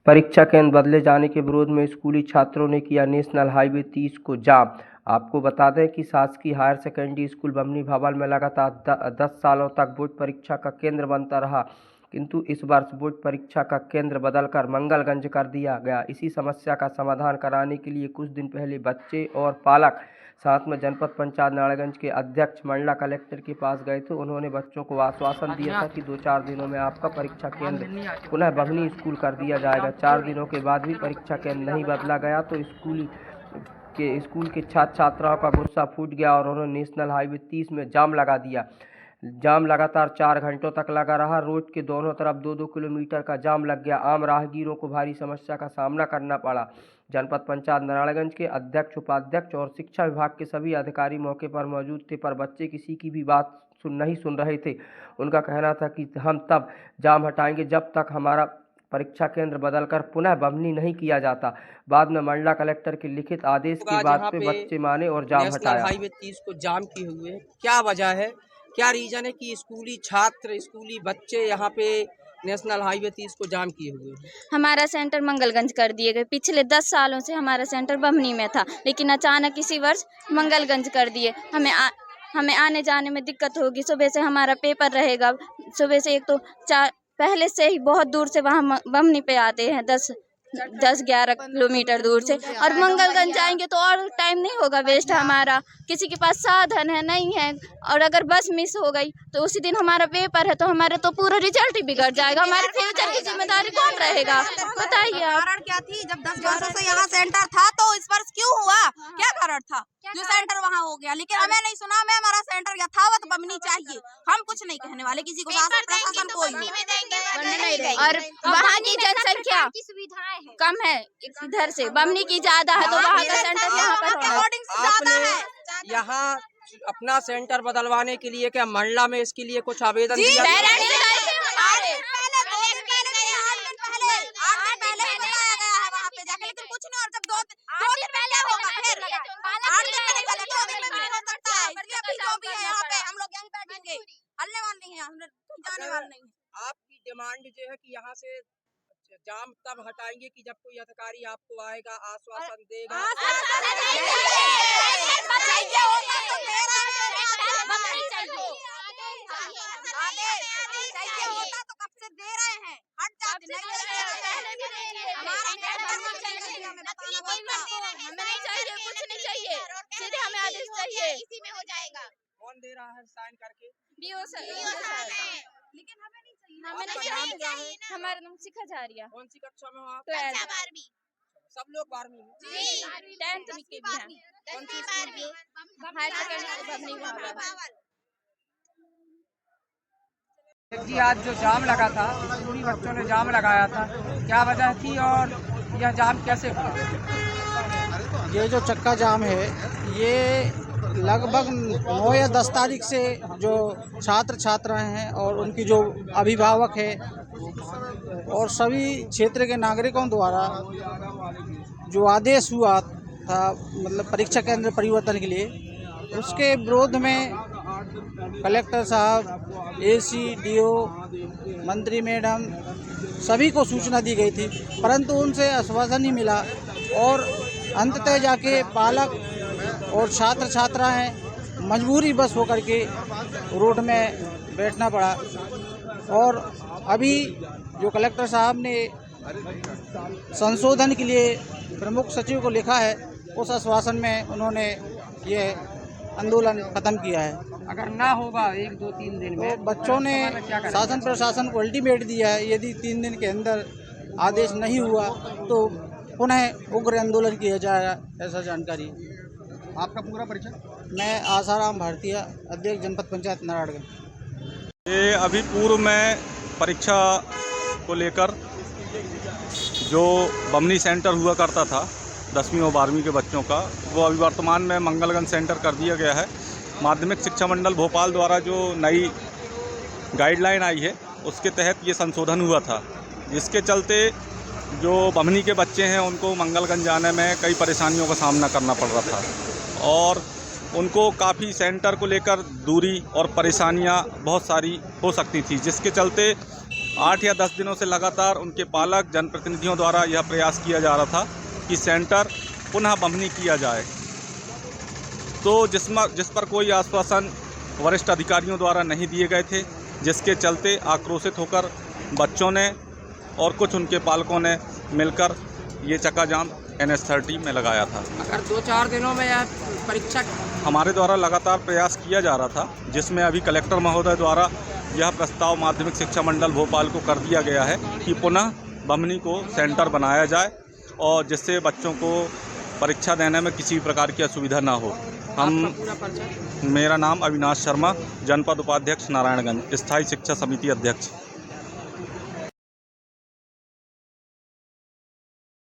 परीक्षा केंद्र बदले जाने के विरोध में स्कूली छात्रों ने किया नेशनल हाईवे 30 को जाम। आपको बता दें कि शासकीय हायर सेकेंडरी स्कूल बमनी भवन में लगातार 10 सालों तक बोर्ड परीक्षा का केंद्र बनता रहा, किंतु इस वर्ष बोर्ड परीक्षा का केंद्र बदलकर मंगलगंज कर दिया गया। इसी समस्या का समाधान कराने के लिए कुछ दिन पहले बच्चे और पालक साथ में जनपद पंचायत नारायणगंज के अध्यक्ष मंडला कलेक्टर के पास गए थे। उन्होंने बच्चों को आश्वासन दिया था कि 2-4 दिनों में आपका परीक्षा केंद्र पुनः बमनी स्कूल कर दिया जाएगा। 4 दिनों के बाद भी परीक्षा केंद्र नहीं बदला गया तो स्कूल के छात्र छात्राओं का गुस्सा फूट गया और उन्होंने नेशनल हाईवे 30 में जाम लगा दिया। जाम लगातार 4 घंटों तक लगा रहा। रोड के दोनों तरफ 2-2 किलोमीटर का जाम लग गया। आम राहगीरों को भारी समस्या का सामना करना पड़ा। जनपद पंचायत नारायणगंज के अध्यक्ष, उपाध्यक्ष और शिक्षा विभाग के सभी अधिकारी मौके पर मौजूद थे, पर बच्चे किसी की भी बात नहीं सुन रहे थे। उनका कहना था कि हम तब जाम हटाएंगे जब तक हमारा परीक्षा केंद्र बदलकर पुनः बमनी नहीं किया जाता। बाद में मंडला कलेक्टर के लिखित आदेश के बाद पे बच्चे माने और जाम हटाया। हाईवे 30 को जाम किए हुए हैं, क्या वजह है, क्या रीजन है कि स्कूली छात्र, स्कूली बच्चे यहाँ पे नेशनल हाईवे 30 को जाम किए हुए हैं? हमारा सेंटर मंगलगंज कर दिए गए। पिछले 10 सालों से हमारा सेंटर बमनी में था, लेकिन अचानक इसी वर्ष मंगलगंज कर दिए। हमें आने जाने में दिक्कत होगी। सुबह से हमारा पेपर रहेगा। सुबह से एक तो पहले से ही बहुत दूर से वहाँ बमनी पे आते हैं, 10-11 किलोमीटर दूर से, और मंगलगंज जाएंगे तो और टाइम नहीं होगा वेस्ट हमारा। किसी के पास साधन है नहीं है, और अगर बस मिस हो गई तो उसी दिन हमारा पेपर है तो हमारे तो पूरा रिजल्ट ही बिगड़ जाएगा। हमारे फ्यूचर की जिम्मेदारी कौन रहेगा, बताइए आप। कारण क्या थी? जब 10 वर्षों से यहाँ सेंटर था तो इस वर्ष क्यों हुआ? क्या कारण था जो सेंटर वहाँ हो गया? लेकिन हमें नहीं सुना। हमें हमारा सेंटर यथावत बमनी चाहिए। हम कुछ नहीं कहने वाले किसी को, शासन प्रशासन कोई नहीं। और वहाँ की जनसंख्या कम है, इधर से बमनी की ज्यादा है, तो वहाँ का सेंटर यहाँ पर होना। यहाँ अपना सेंटर बदलवाने के लिए क्या मंडला में इसके लिए कुछ आवेदन दिया? आपकी डिमांड जो है कि यहाँ से जाम तब हटाएंगे कि जब कोई अधिकारी आपको आएगा, आश्वासन देगा। हमें आदेश चाहिए। इसी में हो जाएगा। कौन दे रहा है साइन करके? बीओ सर। लेकिन हमें नहीं चाहिए। हमें नहीं चाहिए। हमारा नाम शिखा झारिया। कौन सी कक्षा में हो आप? 12वीं। सब लोग 12वीं में? जी। 10th में के भी हैं। कौन सी स्कूल में? हायर सेकेंडरी बमनी भवन। जी, आज जो जाम लगा था, स्कूली बच्चों ने जाम लगाया था, क्या वजह थी और यह जाम कैसे हुआ? ये जो चक्का जाम है, ये लगभग 9 या 10 तारीख से जो छात्र छात्राएं हैं और उनकी जो अभिभावक है और सभी क्षेत्र के नागरिकों द्वारा जो आदेश हुआ था, मतलब परीक्षा केंद्र परिवर्तन के लिए, उसके विरोध में कलेक्टर साहब, एसी, डीओ, मंत्री मैडम सभी को सूचना दी गई थी, परंतु उनसे आश्वासन नहीं मिला और अंततः जाके पालक और छात्र छात्राएं मजबूरी बस होकर के रोड में बैठना पड़ा। और अभी जो कलेक्टर साहब ने संशोधन के लिए प्रमुख सचिव को लिखा है, उस आश्वासन में उन्होंने ये आंदोलन खत्म किया है। अगर ना होगा 1-2-3 दिन में, तो बच्चों ने शासन प्रशासन को अल्टीमेट दिया है, यदि 3 दिन के अंदर आदेश नहीं हुआ तो पुनः उग्र आंदोलन किया जाएगा, ऐसा जानकारी। आपका पूरा परिचय? मैं आसाराम भारतीय, अध्यक्ष जनपद पंचायत नारायणगंज। ये अभी पूर्व में परीक्षा को लेकर जो बमनी सेंटर हुआ करता था 10वीं और 12वीं के बच्चों का, वो अभी वर्तमान में मंगलगंज सेंटर कर दिया गया है। माध्यमिक शिक्षा मंडल भोपाल द्वारा जो नई गाइडलाइन आई है, उसके तहत ये संशोधन हुआ था, जिसके चलते जो बमनी के बच्चे हैं उनको मंगलगंज जाने में कई परेशानियों का सामना करना पड़ रहा था और उनको काफ़ी सेंटर को लेकर दूरी और परेशानियां बहुत सारी हो सकती थी, जिसके चलते 8 या 10 दिनों से लगातार उनके पालक जनप्रतिनिधियों द्वारा यह प्रयास किया जा रहा था कि सेंटर पुनः बमनी किया जाए, तो जिस पर कोई आश्वासन वरिष्ठ अधिकारियों द्वारा नहीं दिए गए थे, जिसके चलते आक्रोशित होकर बच्चों ने और कुछ उनके पालकों ने मिलकर ये चक्का जाम NH-30 में लगाया था। अगर 2-4 दिनों में यह परीक्षा हमारे द्वारा लगातार प्रयास किया जा रहा था, जिसमें अभी कलेक्टर महोदय द्वारा यह प्रस्ताव माध्यमिक शिक्षा मंडल भोपाल को कर दिया गया है कि पुनः बमनी को सेंटर बनाया जाए और जिससे बच्चों को परीक्षा देने में किसी प्रकार की असुविधा ना हो। पूरा परिचय? मेरा नाम अविनाश शर्मा, जनपद उपाध्यक्ष नारायणगंज, स्थायी शिक्षा समिति अध्यक्ष।